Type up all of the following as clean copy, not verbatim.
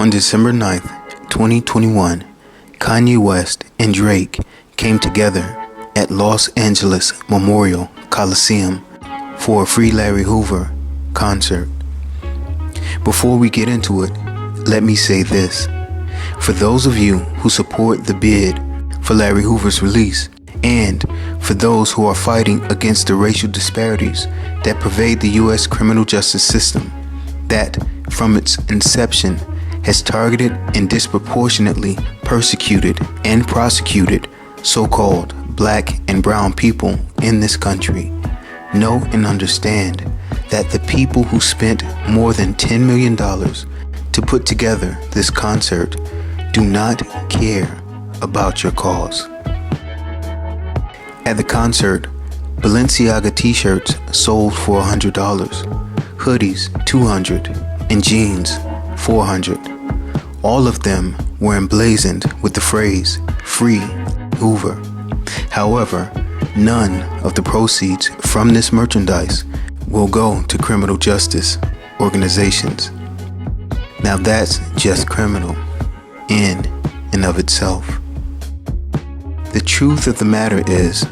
On December 9th, 2021, Kanye West and Drake came together at Los Angeles Memorial Coliseum for a free Larry Hoover concert. Before we get into it, let me say this. For those of you who support the bid for Larry Hoover's release, and for those who are fighting against the racial disparities that pervade the U.S. criminal justice system, that, from its inception, has targeted and disproportionately persecuted and prosecuted so-called black and brown people in this country, know and understand that the people who spent more than $10 million to put together this concert do not care about your cause. At the concert, Balenciaga t-shirts sold for $100, hoodies $200, and jeans $400. All of them were emblazoned with the phrase, "Free Hoover." However, none of the proceeds from this merchandise will go to criminal justice organizations. Now that's just criminal in and of itself. The truth of the matter is,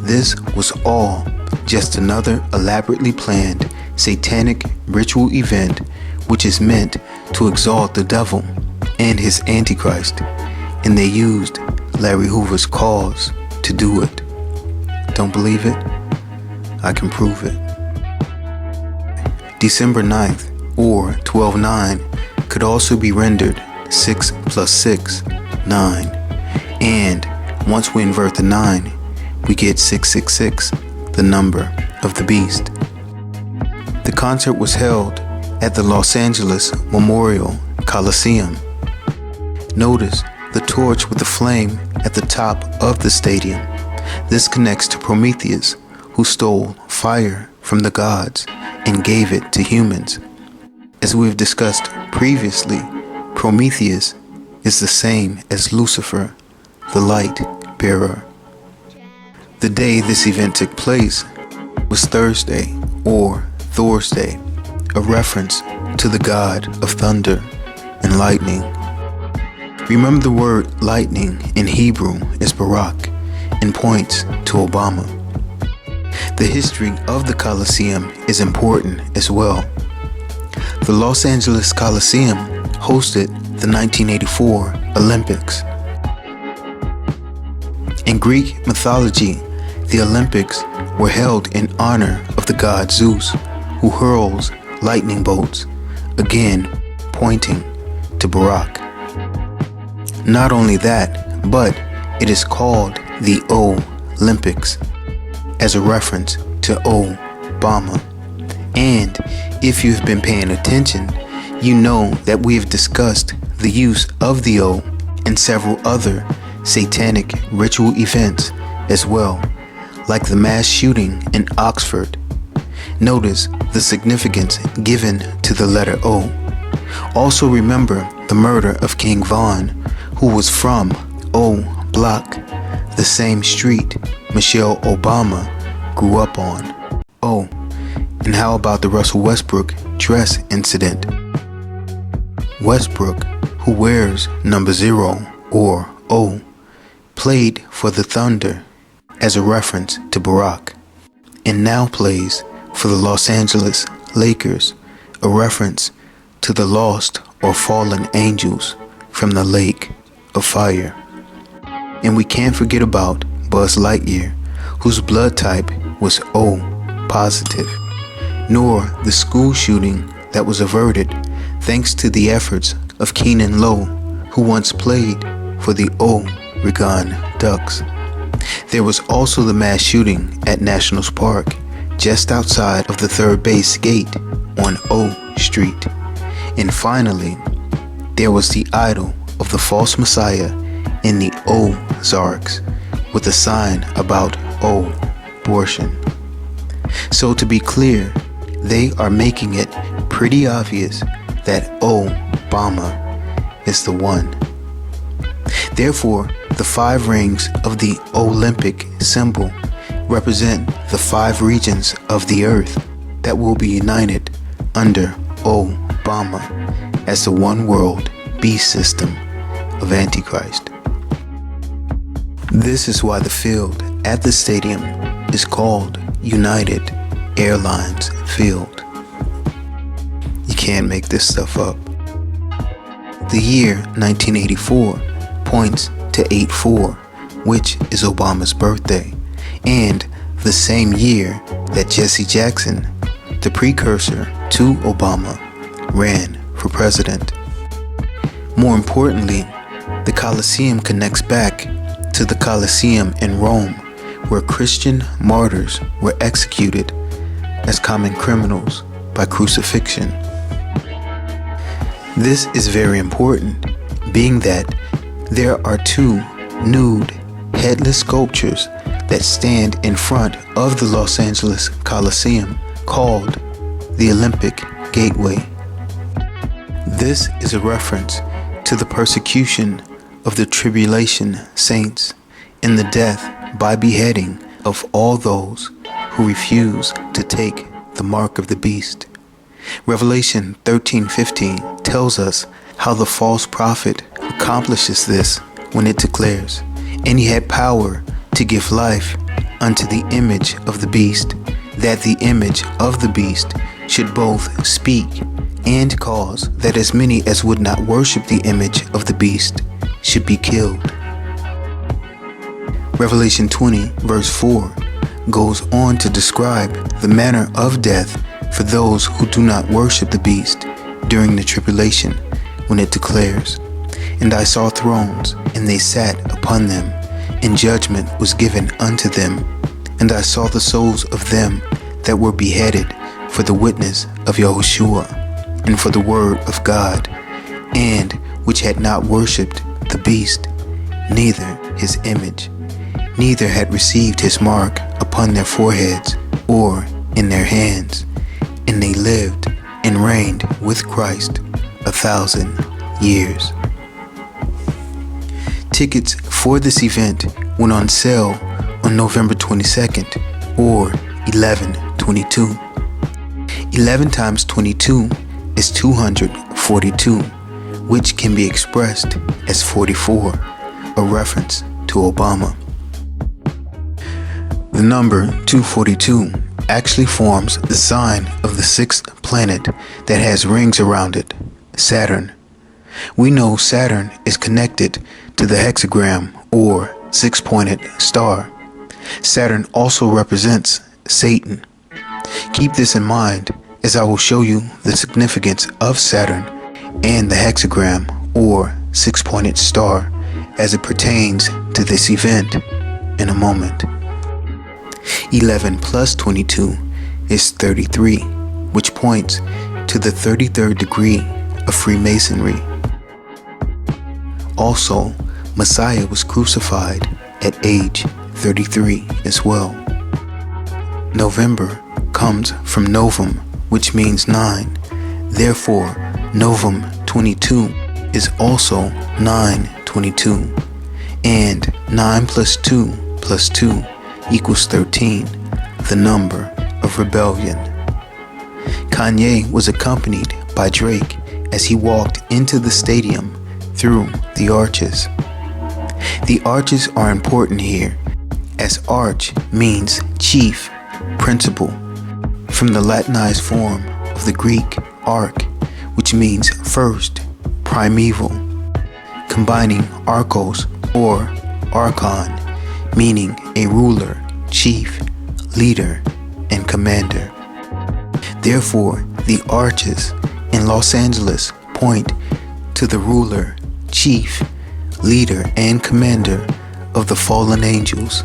this was all just another elaborately planned satanic ritual event which is meant to exalt the devil and his antichrist, and they used Larry Hoover's cause to do it. Don't believe it? I can prove it. December 9th, or 12/9, could also be rendered 6 plus 6, 9, and once we invert the 9, we get 666, the number of the beast. The concert was held at the Los Angeles Memorial Coliseum. Notice the torch with the flame at the top of the stadium. This connects to Prometheus, who stole fire from the gods and gave it to humans. As we've discussed previously, Prometheus is the same as Lucifer, the light bearer. The day this event took place was Thursday or Thursday, a reference to the god of thunder and lightning. Remember, the word lightning in Hebrew is barak and points to Obama. The history of the Coliseum is important as well. The Los Angeles Coliseum hosted the 1984 Olympics. In Greek mythology, the Olympics were held in honor of the god Zeus, who hurls lightning bolts, again pointing to Barak. Not only that, but it is called the O-Olympics as a reference to Obama. And if you've been paying attention, you know that we have discussed the use of the O in several other satanic ritual events as well, like the mass shooting in Oxford. Notice the significance given to the letter O. Also remember the murder of King Von, who was from O Block, the same street Michelle Obama grew up on. Oh, and how about the Russell Westbrook dress incident? Westbrook, who wears number 0 or O, played for the Thunder as a reference to Barack, and now plays for the Los Angeles Lakers, a reference to the lost or fallen angels from the lake of fire. And we can't forget about Buzz Lightyear, whose blood type was O positive, nor the school shooting that was averted thanks to the efforts of Keenan Lowe, who once played for the Oregon Ducks. There was also the mass shooting at Nationals Park, just outside of the third base gate on O Street. And finally, there was the idol of the false messiah in the Ozarks with a sign about abortion. So to be clear, they are making it pretty obvious that Obama is the one. Therefore, the 5 rings of the Olympic symbol represent the 5 regions of the earth that will be united under Obama as the one world beast system of Antichrist. This is why the field at the stadium is called United Airlines Field. You can't make this stuff up. The year 1984 points to 8/4, which is Obama's birthday, and the same year that Jesse Jackson, the precursor to Obama, ran for president. More importantly, the Coliseum connects back to the Colosseum in Rome, where Christian martyrs were executed as common criminals by crucifixion. This is very important, being that there are two nude, headless sculptures that stand in front of the Los Angeles Coliseum called the Olympic Gateway. This is a reference to the persecution of the tribulation saints and the death by beheading of all those who refuse to take the mark of the beast. Revelation 13:15 tells us how the false prophet accomplishes this when it declares, "And he had power to give life unto the image of the beast, that the image of the beast should both speak and cause that as many as would not worship the image of the beast should be killed." Revelation 20 verse 4 goes on to describe the manner of death for those who do not worship the beast during the tribulation, when it declares, "And I saw thrones, and they sat upon them, and judgment was given unto them. And I saw the souls of them that were beheaded for the witness of Yahushua, and for the word of God, and which had not worshipped the beast, neither his image, neither had received his mark upon their foreheads or in their hands. And they lived and reigned with Christ 1,000 years. Tickets for this event went on sale on November 22nd, or 11/22. 11 times 22 is 242, which can be expressed as 44, a reference to Obama. The number 242 actually forms the sign of the sixth planet that has rings around it, Saturn. We know Saturn is connected to the hexagram or six-pointed star. Saturn also represents Satan. Keep this in mind as I will show you the significance of Saturn and the hexagram or six-pointed star as it pertains to this event in a moment. 11 plus 22 is 33, which points to the 33rd degree of Freemasonry. Also, Messiah was crucified at age 33 as well. November comes from novum, which means 9. Therefore, novum 22 is also 9/22, and 9 plus 2 plus 2 equals 13, the number of rebellion. Kanye was accompanied by Drake as he walked into the stadium through the arches. The arches are important here, as arch means chief, principal, from the Latinized form of the Greek arch, which means first, primeval, combining archos or archon, meaning a ruler, chief, leader, and commander. Therefore, the arches in Los Angeles point to the ruler, chief, leader, and commander of the fallen angels,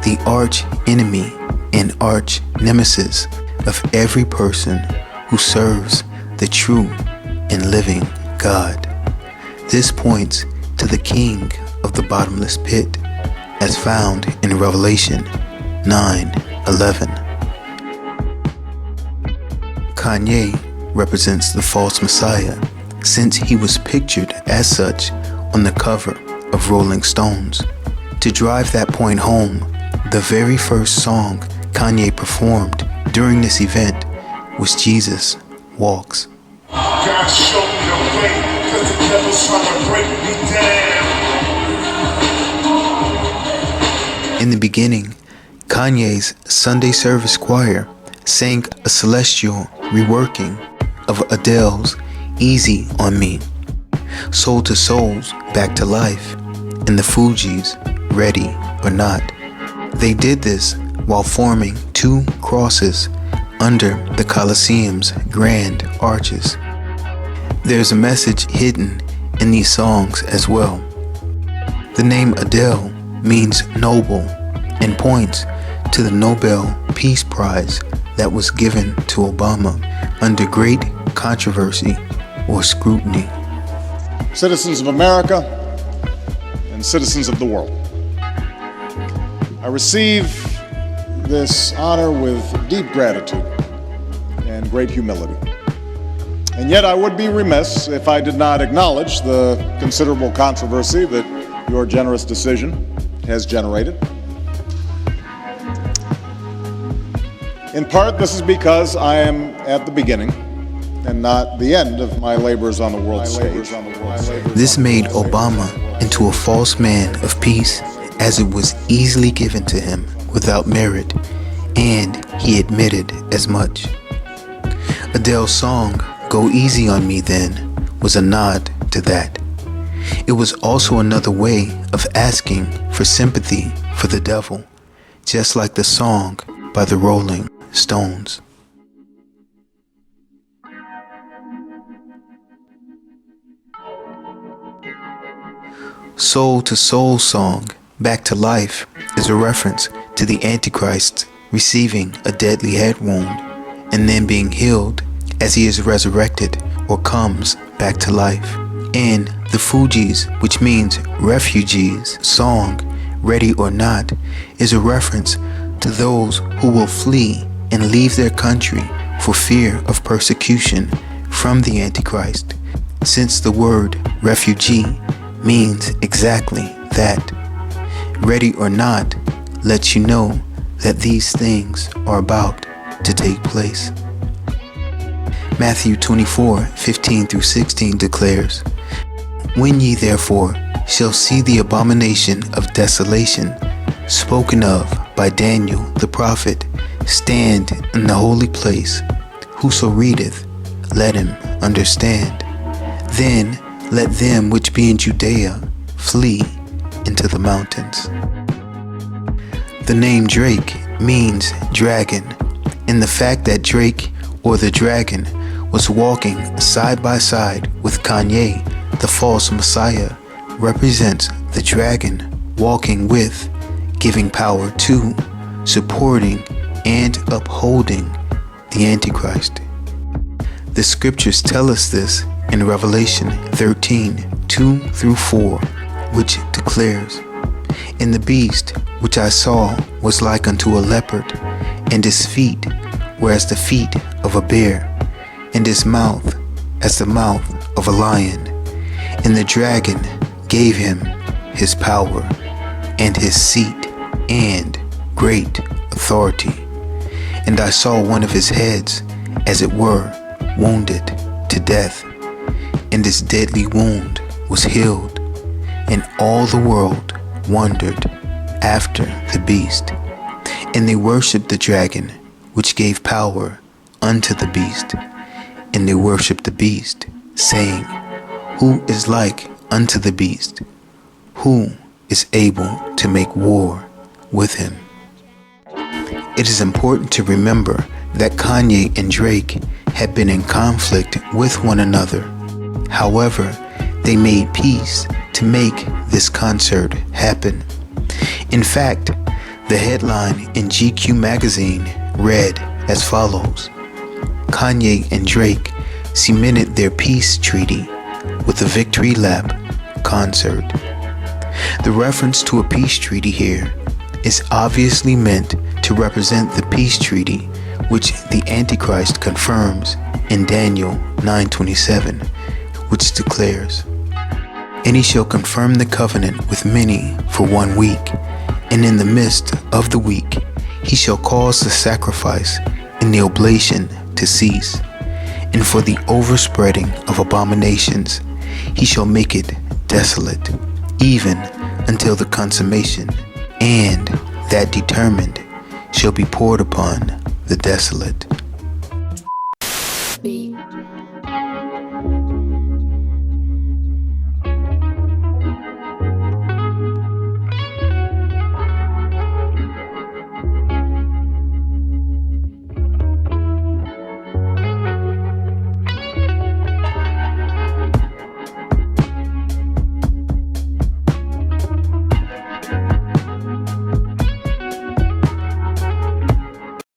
the arch enemy and arch nemesis of every person who serves the true and living God. This points to the king of the bottomless pit, as found in Revelation 9:11. Kanye represents the false Messiah, since he was pictured as such on the cover of Rolling Stones. To drive that point home, the very first song Kanye performed during this event was Jesus Walks. God showed me the way, 'cause the devil In the beginning, Kanye's Sunday service choir sang a celestial reworking of Adele's Easy on Me, Soul to Soul's Back to Life, and the Fugees' Ready or Not. They did this while forming two crosses under the Coliseum's grand arches. There's a message hidden in these songs as well. The name Adele means noble and points to the Nobel Peace Prize that was given to Obama under great controversy or scrutiny. Citizens of America and citizens of the world, I receive this honor with deep gratitude and great humility. And yet I would be remiss if I did not acknowledge the considerable controversy that your generous decision has generated. In part, this is because I am at the beginning and not the end of my labors on the world stage. This made Obama into a false man of peace, as it was easily given to him without merit, and he admitted as much. Adele's song, Go Easy on Me then, was a nod to that. It was also another way of asking for sympathy for the devil, just like the song by the Rolling Stones. Soul to Soul song, Back to Life, is a reference to the Antichrist receiving a deadly head wound and then being healed as he is resurrected or comes back to life. And the Fugees, which means refugees, song, Ready or Not, is a reference to those who will flee and leave their country for fear of persecution from the Antichrist, since the word refugee means exactly that. Ready or Not lets you know that these things are about to take place. Matthew 24:15-16 declares, When ye therefore shall see the abomination of desolation spoken of by Daniel the prophet stand in the holy place, whoso readeth, let him understand. Then let them which be in Judea flee into the mountains. The name Drake means dragon, and the fact that Drake, or the dragon, was walking side by side with Kanye, the false messiah, represents the dragon walking with, giving power to, supporting, and upholding the Antichrist. The scriptures tell us this in Revelation 13:2-4, which declares, And the beast which I saw was like unto a leopard, and his feet were as the feet of a bear, and his mouth as the mouth of a lion. And the dragon gave him his power, and his seat, and great authority. And I saw one of his heads, as it were, wounded to death, and his deadly wound was healed, and all the world wondered after the beast. And they worshipped the dragon, which gave power unto the beast, and they worshipped the beast, saying, Who is like unto the beast? Who is able to make war with him? It is important to remember that Kanye and Drake had been in conflict with one another. However, they made peace to make this concert happen. In fact, the headline in GQ magazine read as follows: Kanye and Drake cemented their peace treaty with a victory lap concert. The reference to a peace treaty here is obviously meant to represent the peace treaty which the Antichrist confirms in Daniel 9:27, which declares, And he shall confirm the covenant with many for 1 week, and in the midst of the week he shall cause the sacrifice and the oblation to cease, and for the overspreading of abominations he shall make it desolate, even until the consummation, and that determined shall be poured upon the desolate. Beat.